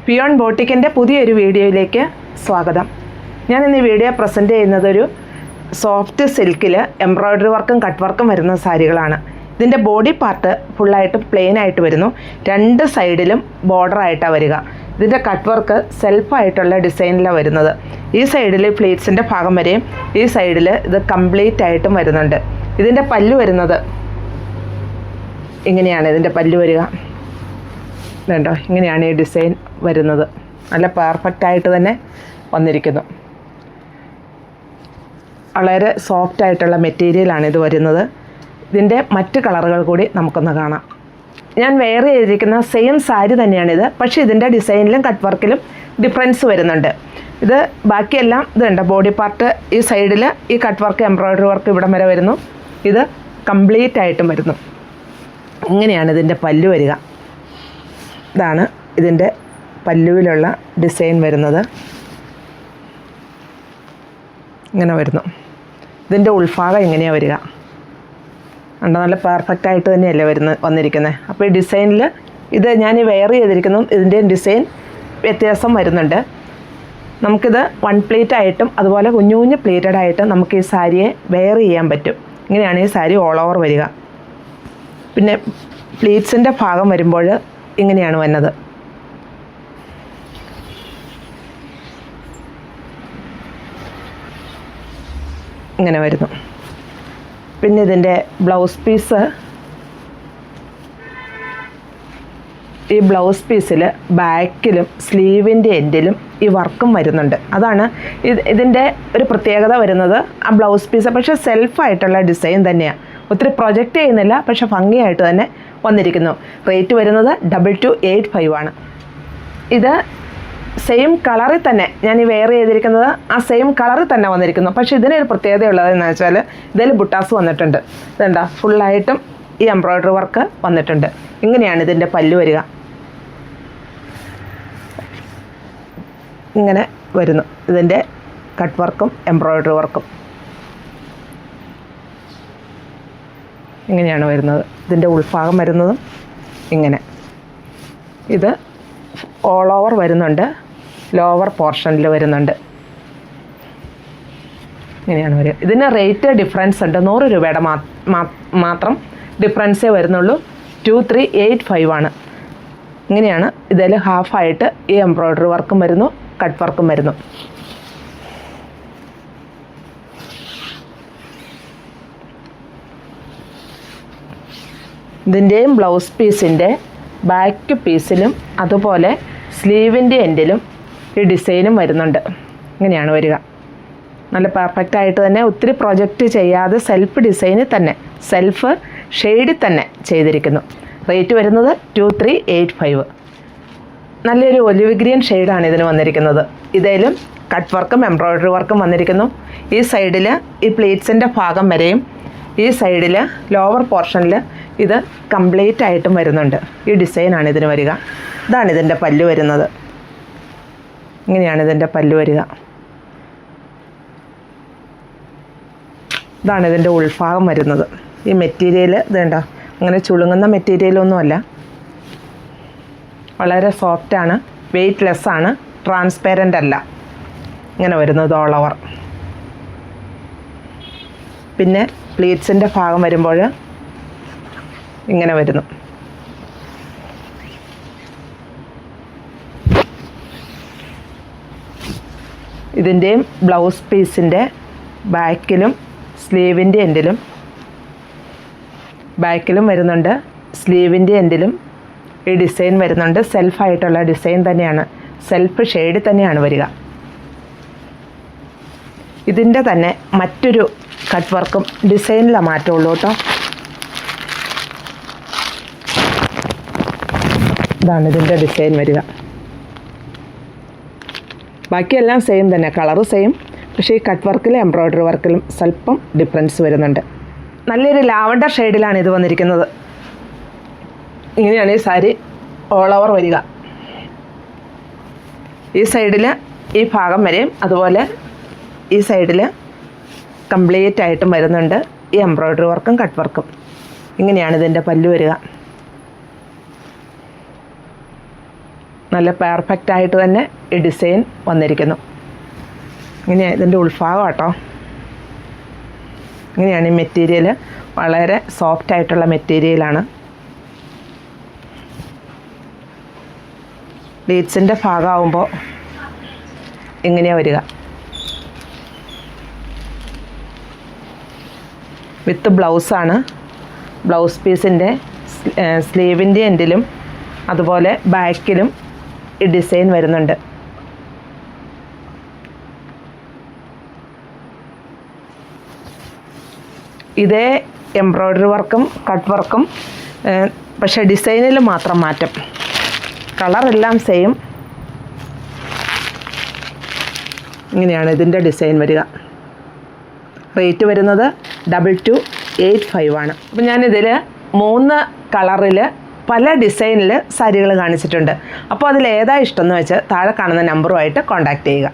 Peon ബോട്ടിക്കിൻ്റെ പുതിയൊരു വീഡിയോയിലേക്ക് സ്വാഗതം. ഞാൻ ഇന്ന് ഈ വീഡിയോ പ്രസൻറ്റ് ചെയ്യുന്നത് ഒരു സോഫ്റ്റ് സിൽക്കിൽ എംബ്രോയ്ഡറി വർക്കും കട്ട് വർക്കും വരുന്ന സാരികളാണ്. ഇതിൻ്റെ ബോഡി പാർട്ട് ഫുള്ളായിട്ടും പ്ലെയിൻ ആയിട്ട് വരുന്നു. രണ്ട് സൈഡിലും ബോർഡറായിട്ടാണ് വരിക. ഇതിൻ്റെ കട്ട് വർക്ക് സെൽഫായിട്ടുള്ള ഡിസൈനിലാണ് വരുന്നത്. ഈ സൈഡിൽ പ്ലീറ്റ്സിൻ്റെ ഭാഗം വരെയും ഈ സൈഡിൽ ഇത് കംപ്ലീറ്റ് ആയിട്ടും വരുന്നുണ്ട്. ഇതിൻ്റെ പല്ലു വരുന്നത് ഇങ്ങനെയാണ്. ഇതിൻ്റെ പല്ലു വരിക വേണ്ടോ, ഇങ്ങനെയാണ് ഈ ഡിസൈൻ വരുന്നത്. നല്ല പെർഫെക്റ്റായിട്ട് തന്നെ വന്നിരിക്കുന്നു. വളരെ സോഫ്റ്റായിട്ടുള്ള മെറ്റീരിയലാണ് ഇത് വരുന്നത്. ഇതിൻ്റെ മറ്റ് കളറുകൾ കൂടി നമുക്കൊന്ന് കാണാം. ഞാൻ വെയർ ചെയ്തിരിക്കുന്ന സെയിം സാരി തന്നെയാണിത്, പക്ഷേ ഇതിൻ്റെ ഡിസൈനിലും കട്ട് വർക്കിലും ഡിഫറൻസ് വരുന്നുണ്ട്. ഇത് ബാക്കിയെല്ലാം ഇതുണ്ട്. ബോഡി പാർട്ട് ഈ സൈഡിൽ ഈ കട്ട് വർക്ക് എംബ്രോയ്ഡറി വർക്ക് ഇവിടം വരെ വരുന്നു. ഇത് കംപ്ലീറ്റ് ആയിട്ടും വരുന്നു. ഇങ്ങനെയാണ് ഇതിൻ്റെ പല്ലു വരിക. ഇതാണ് ഇതിൻ്റെ പല്ലുവിലുള്ള ഡിസൈൻ വരുന്നത്. ഇങ്ങനെ വരുന്നു. ഇതിൻ്റെ ഉൾഭാഗം ഇങ്ങനെയാണ് വരിക. കണ്ടോ, നല്ല പെർഫെക്റ്റായിട്ട് തന്നെയല്ലേ വന്നിരിക്കുന്നത്. അപ്പോൾ ഈ ഡിസൈനിൽ ഇത് ഞാൻ ഈ വെയർ ചെയ്തിരിക്കുന്നു. ഇതിൻ്റെയും ഡിസൈൻ വ്യത്യാസം വരുന്നുണ്ട്. നമുക്കിത് വൺ പ്ലീറ്റ് ആയിട്ടും അതുപോലെ കുഞ്ഞു കുഞ്ഞു പ്ലീറ്റഡ് ആയിട്ടും നമുക്ക് ഈ സാരിയെ വെയർ ചെയ്യാൻ പറ്റും. ഇങ്ങനെയാണ് ഈ സാരി ഓൾ ഓവർ വരിക. പിന്നെ പ്ലീറ്റ്സിൻ്റെ ഭാഗം വരുമ്പോൾ ഇങ്ങനെയാണ് വന്നത്. ഇങ്ങനെ വരുന്നു. പിന്നെ ഇതിൻ്റെ ബ്ലൗസ് പീസ്, ഈ ബ്ലൗസ് പീസിൽ ബാക്കിലും സ്ലീവിൻ്റെ എൻഡിലും ഈ വർക്കും വരുന്നുണ്ട്. അതാണ് ഇതിൻ്റെ ഒരു പ്രത്യേകത വരുന്നത്. ആ ബ്ലൗസ് പീസ് പക്ഷേ സെൽഫായിട്ടുള്ള ഡിസൈൻ തന്നെയാണ്. ഒത്തിരി പ്രൊജക്റ്റ് ചെയ്യുന്നില്ല, പക്ഷെ ഭംഗിയായിട്ട് തന്നെ വന്നിരിക്കുന്നു. റേറ്റ് വരുന്നത് 2285 ആണ്. ഇത് സെയിം കളറിൽ തന്നെ ഞാൻ ഈ വെയർ ചെയ്തിരിക്കുന്നത് ആ സെയിം കളറിൽ തന്നെ വന്നിരിക്കുന്നു. പക്ഷേ ഇതിനൊരു പ്രത്യേകത ഉള്ളതെന്ന് വെച്ചാൽ ഇതിൽ ബുട്ടാസ് വന്നിട്ടുണ്ട്. ഇതെന്താ, ഫുള്ളായിട്ടും ഈ എംബ്രോയ്ഡറി വർക്ക് വന്നിട്ടുണ്ട്. ഇങ്ങനെയാണ് ഇതിൻ്റെ പല്ലു വരിക. ഇങ്ങനെ വരുന്നു ഇതിൻ്റെ കട്ട് വർക്കും എംബ്രോയ്ഡറി വർക്കും. ഇങ്ങനെയാണ് വരുന്നത്. ഇതിൻ്റെ ഉൾഭാഗം വരുന്നതും ഇങ്ങനെ. ഇത് ഓൾ ഓവർ വരുന്നുണ്ട്, ലോവർ പോർഷനിൽ വരുന്നുണ്ട്. ഇങ്ങനെയാണ് വരിക. ഇതിന് റേറ്റ് ഡിഫറൻസ് ഉണ്ട്. 100 രൂപയുടെ മാത്രം ഡിഫറൻസേ വരുന്നുള്ളൂ. 2385 ആണ്. ഇങ്ങനെയാണ് ഇതിൽ ഹാഫായിട്ട് ഈ എംബ്രോയ്ഡറി വർക്കും വരുന്നു, കട്ട് വർക്കും വരുന്നു. ഇതിൻ്റെയും ബ്ലൗസ് പീസിൻ്റെ ബാക്ക് പീസിലും അതുപോലെ സ്ലീവിൻ്റെ എൻഡിലും ഈ ഡിസൈനും വരുന്നുണ്ട്. ഇങ്ങനെയാണ് വരിക. നല്ല പെർഫെക്റ്റായിട്ട് തന്നെ, ഒത്തിരി പ്രൊജക്റ്റ് ചെയ്യാതെ സെൽഫ് ഡിസൈനിൽ തന്നെ, സെൽഫ് ഷെയ്ഡിൽ തന്നെ ചെയ്തിരിക്കുന്നു. റേറ്റ് വരുന്നത് 2385. നല്ലൊരു ഒലിവ് ഗ്രീൻ ഷെയ്ഡാണ് ഇതിന് വന്നിരിക്കുന്നത്. ഇതിലും കട്ട് വർക്കും എംബ്രോയ്ഡറി വർക്കും വന്നിരിക്കുന്നു. ഈ സൈഡിൽ ഈ പ്ലീറ്റ്സിൻ്റെ ഭാഗം വരെയും ഈ സൈഡിൽ ലോവർ പോർഷനിൽ ഇത് കംപ്ലീറ്റ് ആയിട്ടും വരുന്നുണ്ട്. ഈ ഡിസൈനാണ് ഇതിന് വരിക. ഇതാണ് ഇതിൻ്റെ പല്ലു വരുന്നത്. ഇങ്ങനെയാണ് ഇതിൻ്റെ പല്ലു വരിക. ഇതാണ് ഇതിൻ്റെ ഉൾഭാഗം വരുന്നത്. ഈ മെറ്റീരിയൽ ഇതുണ്ടോ, അങ്ങനെ ചുളുങ്ങുന്ന മെറ്റീരിയലൊന്നുമല്ല. വളരെ സോഫ്റ്റാണ്, വെയ്റ്റ് ലെസ്സാണ്, ട്രാൻസ്പെറൻ്റ് അല്ല. ഇങ്ങനെ വരുന്നത് ഓൾ ഓവർ. പിന്നെ പ്ലീറ്റ്സിൻ്റെ ഭാഗം വരുമ്പോൾ ഇങ്ങനെ വരുന്നു. ഇതിൻ്റെയും ബ്ലൗസ് പീസിൻ്റെ ബാക്കിലും സ്ലീവിൻ്റെ എൻഡിലും വരുന്നുണ്ട്. സ്ലീവിൻ്റെ എൻഡിലും ഈ ഡിസൈൻ വരുന്നുണ്ട്. സെൽഫായിട്ടുള്ള ഡിസൈൻ തന്നെയാണ്, സെൽഫ് ഷെയ്ഡ് തന്നെയാണ് വരിക. ഇതിൻ്റെ തന്നെ മറ്റൊരു കട്ട് വർക്കും ഡിസൈനിലാണ് മാറ്റമുള്ളൂ കേട്ടോ. ഇതാണ് ഇതിൻ്റെ ഡിസൈൻ വരിക. ബാക്കിയെല്ലാം സെയിം തന്നെ, കളറ് സെയിം, പക്ഷേ ഈ കട്ട് വർക്കിലും എംബ്രോയ്ഡറി വർക്കിലും സ്വല്പം ഡിഫറൻസ് വരുന്നുണ്ട്. നല്ലൊരു ലാവൻഡർ ഷെയ്ഡിലാണ് ഇത് വന്നിരിക്കുന്നത്. ഇങ്ങനെയാണ് ഈ സാരി ഓൾ ഓവർ വരിക. ഈ സൈഡിൽ ഈ ഭാഗം വരെയും അതുപോലെ ഈ സൈഡിൽ കംപ്ലീറ്റ് ആയിട്ടും വരുന്നുണ്ട് ഈ എംബ്രോയ്ഡറി വർക്കും കട്ട് വർക്കും. ഇങ്ങനെയാണ് ഇതിൻ്റെ പല്ലു വരിക. നല്ല പെർഫെക്റ്റായിട്ട് തന്നെ ഈ ഡിസൈൻ വന്നിരിക്കുന്നു. ഇങ്ങനെയാണ് ഇതിൻ്റെ ഉൾഭാഗം കേട്ടോ. ഇങ്ങനെയാണ് ഈ മെറ്റീരിയൽ, വളരെ സോഫ്റ്റ് ആയിട്ടുള്ള മെറ്റീരിയലാണ്. ബീഡ്സിൻ്റെ ഭാഗമാകുമ്പോൾ ഇങ്ങനെയാണ് വരിക. വിത്ത് ബ്ലൗസാണ്. ബ്ലൗസ് പീസിൻ്റെ സ്ലീവിൻ്റെ എൻഡിലും അതുപോലെ ബാക്കിലും ഈ ഡിസൈൻ വരുന്നുണ്ട്. ഇതേ എംബ്രോയ്ഡറി വർക്കും കട്ട് വർക്കും, പക്ഷേ ഡിസൈനിൽ മാത്രം മാറ്റം. കളറെല്ലാം സെയിം. ഇങ്ങനെയാണ് ഇതിൻ്റെ ഡിസൈൻ വരിക. റേറ്റ് വരുന്നത് 2285 ആണ്. അപ്പോൾ ഞാനിതിൽ 3 കളറിൽ പല ഡിസൈനിൽ സാരികൾ കാണിച്ചിട്ടുണ്ട്. അപ്പോൾ അതിലേതാ ഇഷ്ടമെന്ന് വെച്ച് താഴെ കാണുന്ന നമ്പറുമായിട്ട് കോൺടാക്റ്റ് ചെയ്യുക.